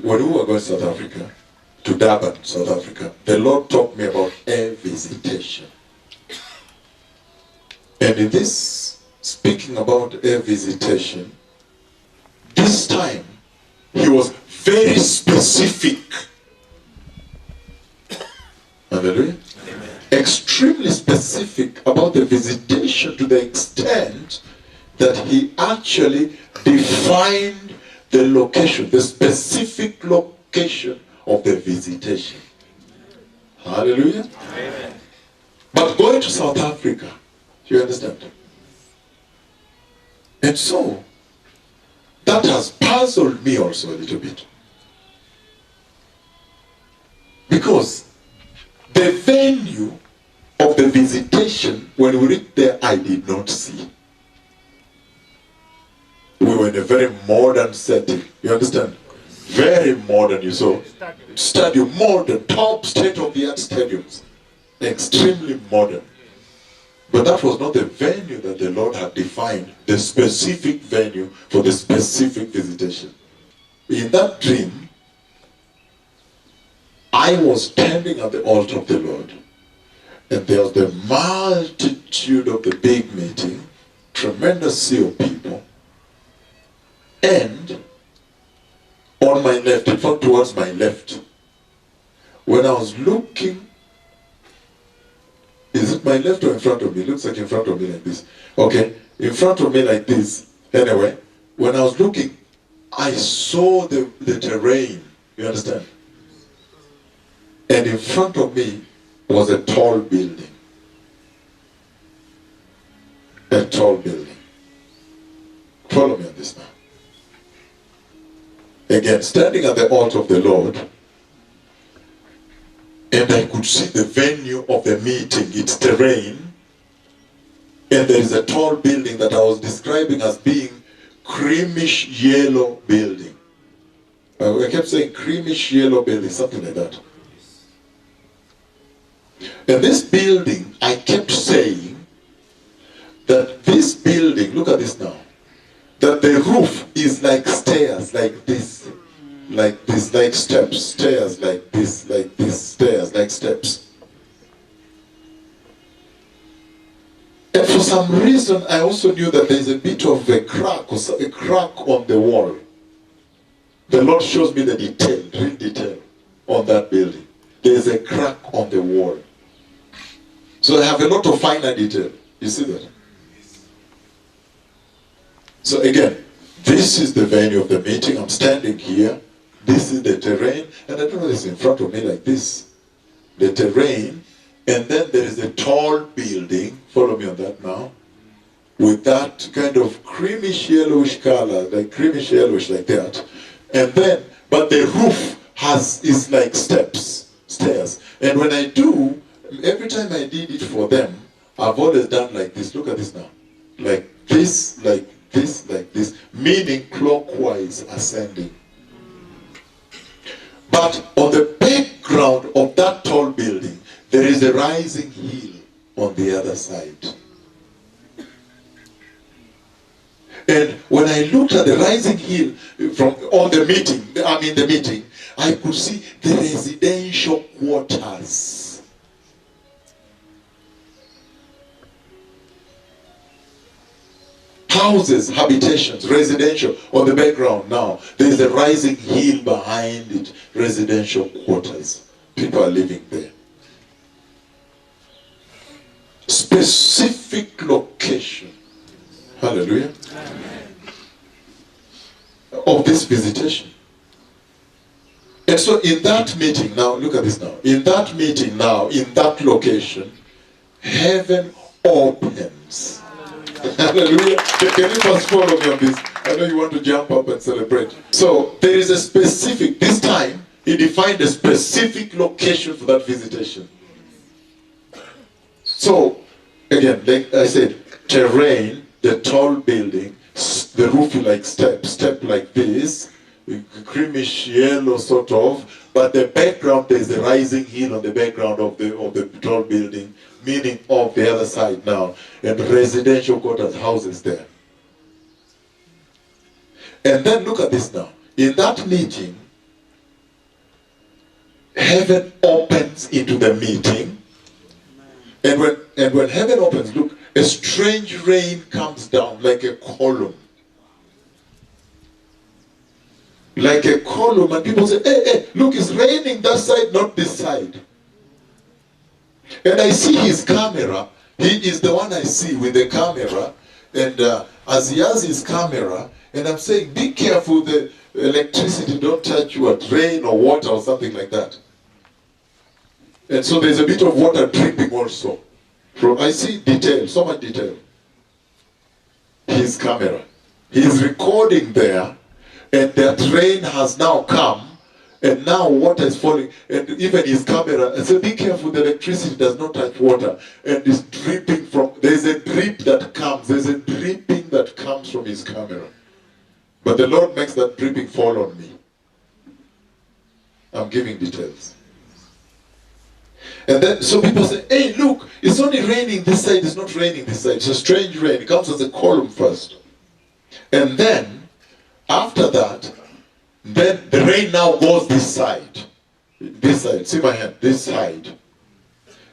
when we were going to South Africa, to Durban, South Africa, the Lord taught me about air visitation. And in this, speaking about air visitation, this time, he was very specific. Hallelujah. Amen. Extremely specific about the visitation, to the extent that he actually defined the location, the specific location of the visitation. Hallelujah. Amen. But going to South Africa, you understand? And so, that has puzzled me also a little bit. Because the venue of the visitation, when we reached there, I did not see. We were in a very modern setting. You understand? Very modern, you saw. Stadium, modern, top state-of-the-art stadiums. Extremely modern. But that was not the venue that the Lord had defined, the specific venue for the specific visitation. In that dream, I was standing at the altar of the Lord, and there was the multitude of the big meeting, tremendous sea of people, and on my left, in fact towards my left, when I was looking, is it my left or in front of me? It looks like in front of me like this. Okay, in front of me like this. Anyway, when I was looking, I saw the terrain. You understand? And in front of me was a tall building. A tall building. Follow me on this now. Again, standing at the altar of the Lord, and I could see the venue of the meeting, its terrain, and there is a tall building that I was describing as being creamish yellow building. I kept saying creamish yellow building, something like that. And this building, I kept saying that this building, look at this now, that the roof is like stairs, like this, like steps, stairs, like this, stairs, like steps. And for some reason, I also knew that there's a bit of a crack, or a crack on the wall. The Lord shows me the detail, real detail, on that building. There's a crack on the wall. So I have a lot of finer detail. You see that? So again, this is the venue of the meeting. I'm standing here. This is the terrain. And I don't know, it's in front of me like this. The terrain. And then there is a tall building. Follow me on that now. With that kind of creamish yellowish color. Like creamish yellowish like that. And then, but the roof is like steps. Stairs. And when I do, every time I did it for them, I've always done like this. Look at this now. Like this, like this, like this. Meaning clockwise ascending. But on the background of that tall building, there is a rising hill on the other side. And when I looked at the rising hill on the meeting, I could see the residential quarters. Houses, habitations, residential on the background now. There is a rising hill behind it, residential quarters. People are living there. Specific location. Hallelujah. Amen. Of this visitation. And so in that meeting now, look at this now. In that meeting now, in that location, heaven opens. Hallelujah. Can you first follow me on this? I know you want to jump up and celebrate. So there is a specific, this time, he defined a specific location for that visitation. So, again, like I said, terrain, the tall building, the roof like step like this, creamish yellow sort of, but the background, there's the rising hill on the background of the tall building, meaning of the other side now, and residential quarters, houses there. And then look at this now. In that meeting, heaven opens into the meeting. And when heaven opens, look, a strange rain comes down like a column. Like a column, and people say, hey, hey, look, it's raining that side, not this side. And I see his camera. He is the one I see with the camera. And as he has his camera, and I'm saying, be careful, the electricity don't touch you at rain or water or something like that. And so there's a bit of water dripping also. I see detail, so much detail. His camera. He's recording there, and that rain has now come, and now water is falling, and even his camera, and so be careful, the electricity does not touch water, and it's dripping from, there's a drip that comes, there's a dripping that comes from his camera. But the Lord makes that dripping fall on me. I'm giving details. And then, so people say, hey, look, it's only raining this side, it's not raining this side. It's a strange rain. It comes as a column first. And then, after that, then the rain now goes this side. This side, see my hand, this side.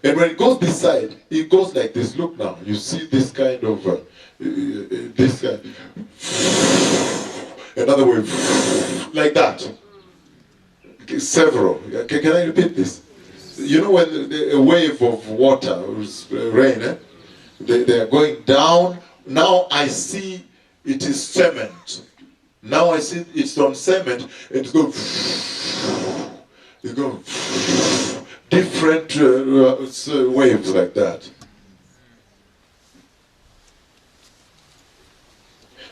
And when it goes this side, it goes like this. Look now, you see this kind of, this kind. Another way, like that. Several. Can I repeat this? You know when a wave of water, rain, they are going down. Now I see it is cement. Now I see it's on cement. It's going, different waves like that.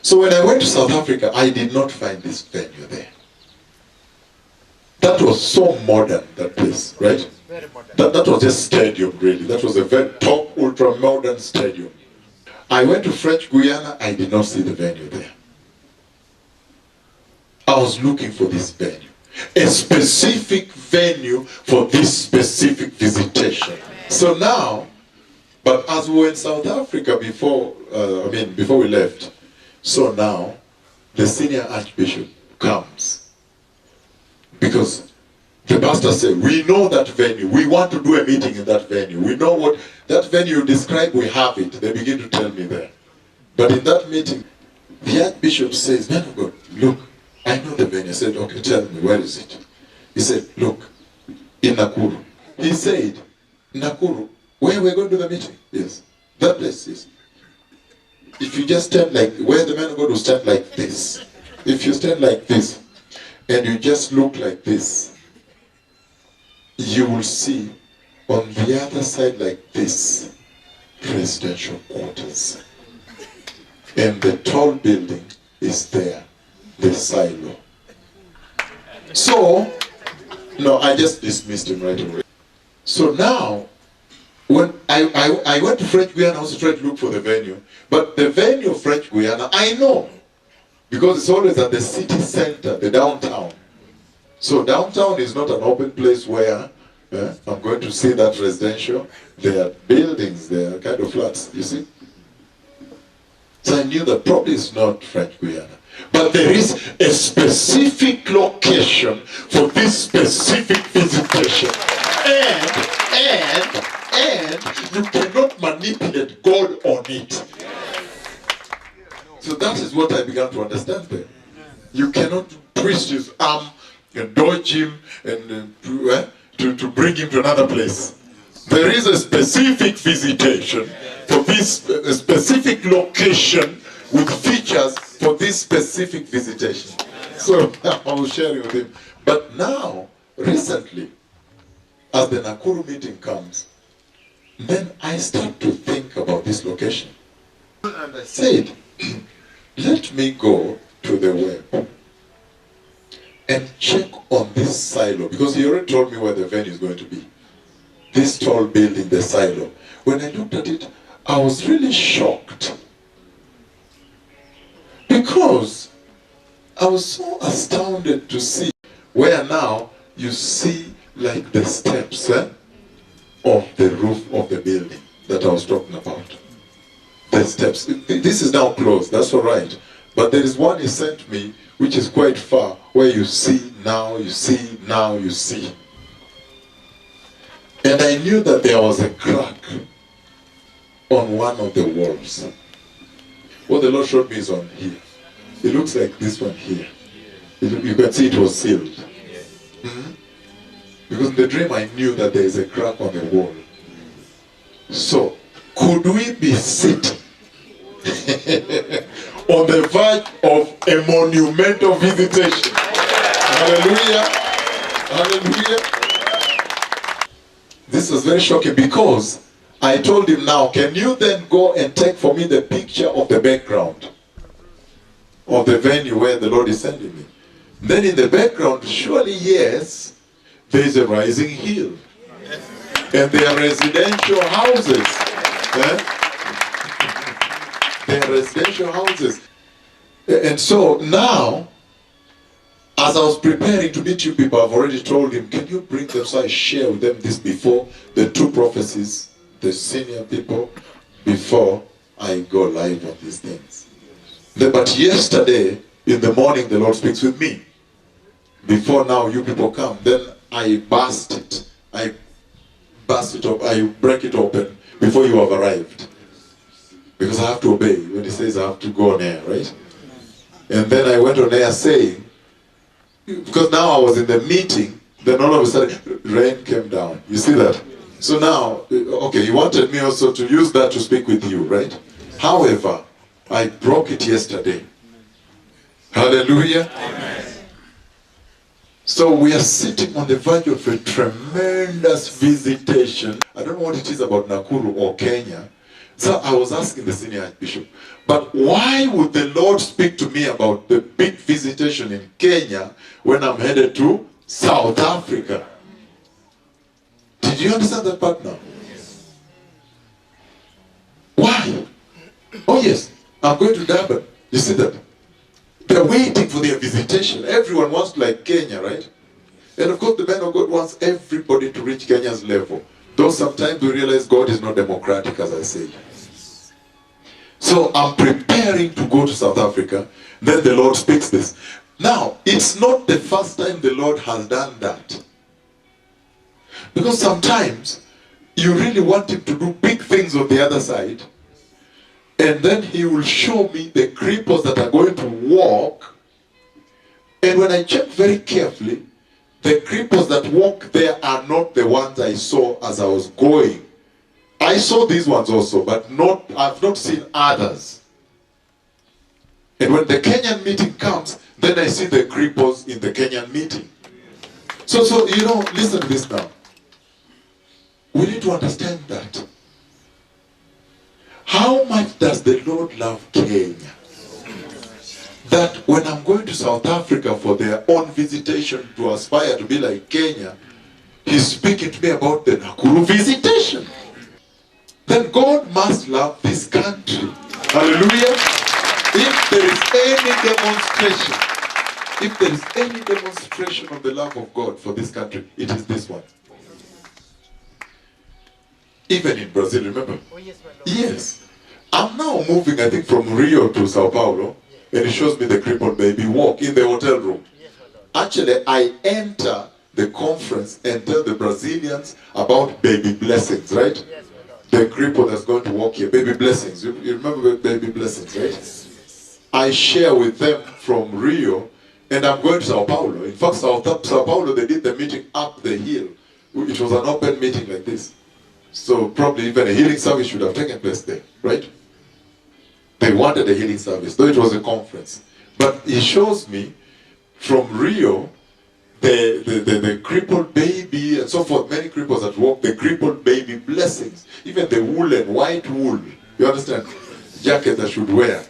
So when I went to South Africa, I did not find this venue there. That was so modern, that place, right? Very modern. That was a stadium, really. That was a very top, ultra-modern stadium. I went to French Guiana, I did not see the venue there. I was looking for this venue. A specific venue for this specific visitation. So now, but as we were in South Africa before we left, so now, the senior archbishop comes. Because the pastor said, we know that venue. We want to do a meeting in that venue. We know what that venue you describe, we have it. They begin to tell me there. But in that meeting, the archbishop says, man of God, look, I know the venue. I said, okay, tell me, where is it? He said, look, in Nakuru. He said, Nakuru, where we're going to the meeting? Yes. That place is. If you just stand like, where the man of God will stand like this. If you stand like this, and you just look like this, you will see on the other side like this, presidential quarters. And the tall building is there, the silo. So, no, I just dismissed him right away. So now, when I went to French Guiana, I also tried to look for the venue. But the venue of French Guiana, I know. Because it's always at the city center, the downtown. So downtown is not an open place where I'm going to see that residential. There are buildings, there are kind of flats, you see. So I knew that probably it's not French Guiana. But there is a specific location for this specific visitation. And you cannot manipulate God on it. So that is what I began to understand there. You cannot twist his arm and dodge him and to bring him to another place. There is a specific visitation for this specific location with features for this specific visitation. So I was sharing with him. But now, recently, as the Nakuru meeting comes, then I start to think about this location. And I said, let me go to the web and check on this silo, because he already told me where the venue is going to be. This tall building, the silo. When I looked at it, I was really shocked. Because I was so astounded to see where now you see like the steps of the roof of the building that I was talking about. The steps. This is now closed, that's all right. But there is one he sent me which is quite far, where you see, now you see, now you see. And I knew that there was a crack on one of the walls. What the Lord showed me is on here. It looks like this one here. You can see it was sealed. Mm-hmm. Because in the dream I knew that there is a crack on the wall. So, could we be sitting on the verge of a monumental visitation? Hallelujah. Hallelujah. This was very shocking because I told him, now, can you then go and take for me the picture of the background of the venue where the Lord is sending me? Then in the background, surely yes, there is a rising hill. And there are residential houses. There are residential houses. And so now, as I was preparing to meet you people, I've already told him, can you bring them so I share with them this before the two prophecies, the senior people, before I go live on these things. But yesterday, in the morning, the Lord speaks with me. Before now you people come, then I burst it. I burst it up, I break it open before you have arrived. Because I have to obey when he says I have to go on air, right? And then I went on air saying, because now I was in the meeting, then all of a sudden rain came down. You see that? So now, okay, you wanted me also to use that to speak with you, right? However, I broke it yesterday. Hallelujah. Amen. So we are sitting on the verge of a tremendous visitation. I don't know what it is about Nakuru or Kenya. So I was asking the senior archbishop, but why would the Lord speak to me about the big visitation in Kenya when I'm headed to South Africa? Did you understand that part now? Why? Oh yes, I'm going to Durban. You see that? They're waiting for their visitation. Everyone wants to like Kenya, right? And of course the man of God wants everybody to reach Kenya's level. Though sometimes we realize God is not democratic, as I said. So I'm preparing to go to South Africa. Then the Lord speaks this. Now, it's not the first time the Lord has done that. Because sometimes you really want him to do big things on the other side. And then he will show me the cripples that are going to walk. And when I check very carefully, the cripples that walk there are not the ones I saw as I was going. I saw these ones also, but I've not seen others. And when the Kenyan meeting comes, then I see the cripples in the Kenyan meeting. So you know, listen to this now. We need to understand that. How much does the Lord love Kenya? That when I'm going to South Africa for their own visitation to aspire to be like Kenya, he's speaking to me about the Nakuru visitation. Then God must love this country. Hallelujah. If there is any demonstration of the love of God for this country, it is this one. Even in Brazil, remember? Oh, yes, my Lord. Yes. I'm now moving, I think, from Rio to Sao Paulo, and it shows me the crippled baby walk in the hotel room. Yes, my Lord. Actually, I enter the conference and tell the Brazilians about baby blessings, right? Yes, my Lord. The cripple that's going to walk here, baby blessings. You remember baby blessings, right? I share with them from Rio, and I'm going to Sao Paulo. In fact, Sao Paulo, they did the meeting up the hill. It was an open meeting like this. So probably even a healing service should have taken place there, right? They wanted a healing service, though it was a conference. But it shows me from Rio, the crippled baby and so forth, many cripples that walk, the crippled baby blessings, even the woolen, white wool, you understand, jacket that should wear.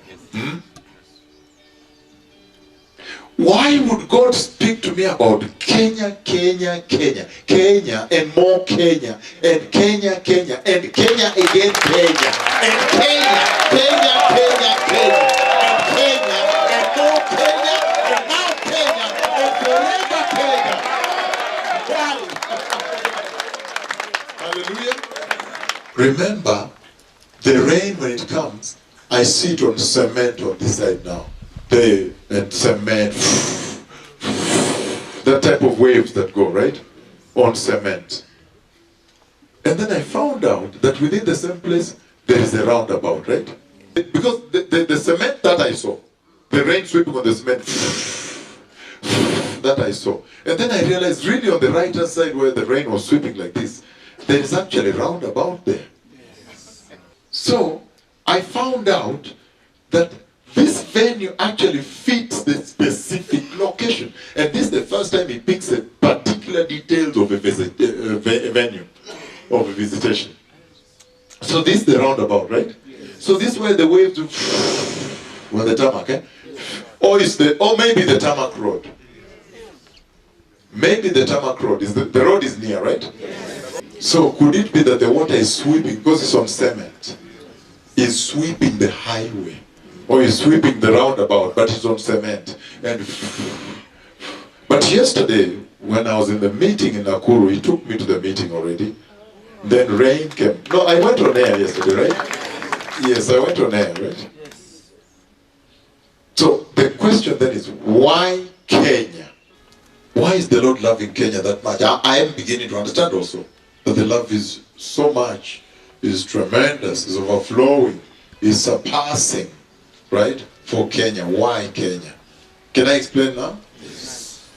Why would God speak to me about Kenya, Kenya, Kenya, Kenya, and more Kenya, and Kenya, Kenya, and Kenya again, Kenya, and Kenya, Kenya, Kenya, Kenya, and Kenya, and more Kenya, and now Kenya, and forever Kenya? Why? Hallelujah. Remember, the rain when it comes, I see it on cement on this side now. And cement, that type of waves that go, right? On cement. And then I found out that within the same place, there is a roundabout, right? Because the cement that I saw, the rain sweeping on the cement, that I saw. And then I realized really on the right hand side where the rain was sweeping like this, there is actually a roundabout there. So I found out that this venue actually fits the specific location. And this is the first time he picks a particular details of a venue, of a visitation. So this is the roundabout, right? So this is where the waves do, well, the tarmac, eh? Or maybe the tarmac road. Maybe the tarmac road is the road is near, right? So could it be that the water is sweeping, because it's on cement, is sweeping the highway, or is sweeping the roundabout, but it's on cement? But yesterday, when I was in the meeting in Nakuru, he took me to the meeting already. Then rain came. No, I went on air yesterday, right? Yes, I went on air, right? So the question then is, why Kenya? Why is the Lord loving Kenya that much? I am beginning to understand also that the love is so much, is tremendous, is overflowing, is surpassing, right? For Kenya. Why Kenya? Can I explain now? Yes.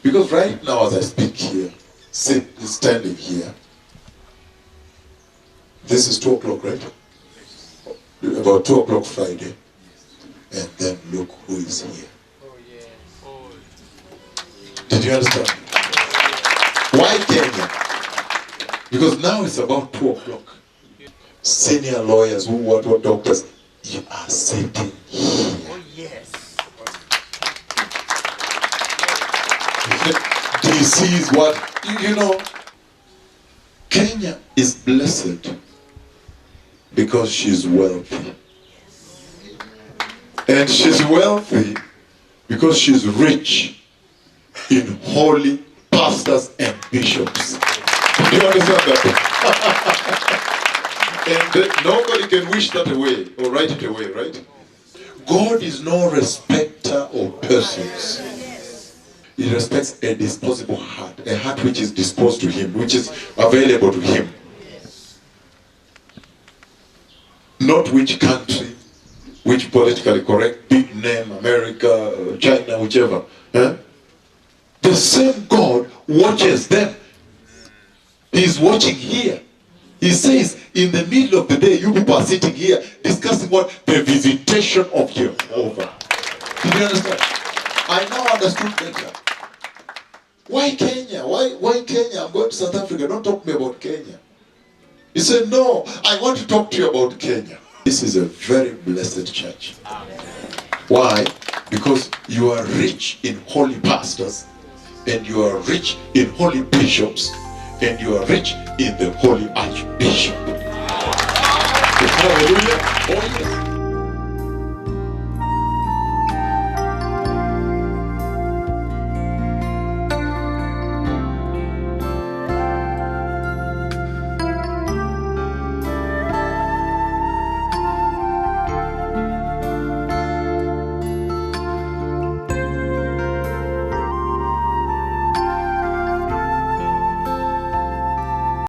Because right now as I speak here, standing here, this is 2 o'clock, right? About 2 o'clock Friday. And then look who is here. Did you understand? Why Kenya? Because now it's about 2 o'clock. Senior lawyers, what doctors, you are sitting here. Oh, yes. DC is what? You know, Kenya is blessed because she's wealthy. And she's wealthy because she's rich in holy pastors and bishops. Do you understand that? And nobody can wish that away or write it away, right? God is no respecter of persons. He respects a disposable heart, a heart which is disposed to him, which is available to him. Not which country, which politically correct, big name, America, China, whichever. The same God watches them. He's watching here. He says, in the middle of the day, you people are sitting here discussing what? The visitation of Jehovah. Did you understand? I now understood better. Why Kenya? Why Kenya? I'm going to South Africa. Don't talk to me about Kenya. He said, no, I want to talk to you about Kenya. This is a very blessed church. Why? Because you are rich in holy pastors, and you are rich in holy bishops, and you are rich in the holy archbishop. Hallelujah. Oh, yes.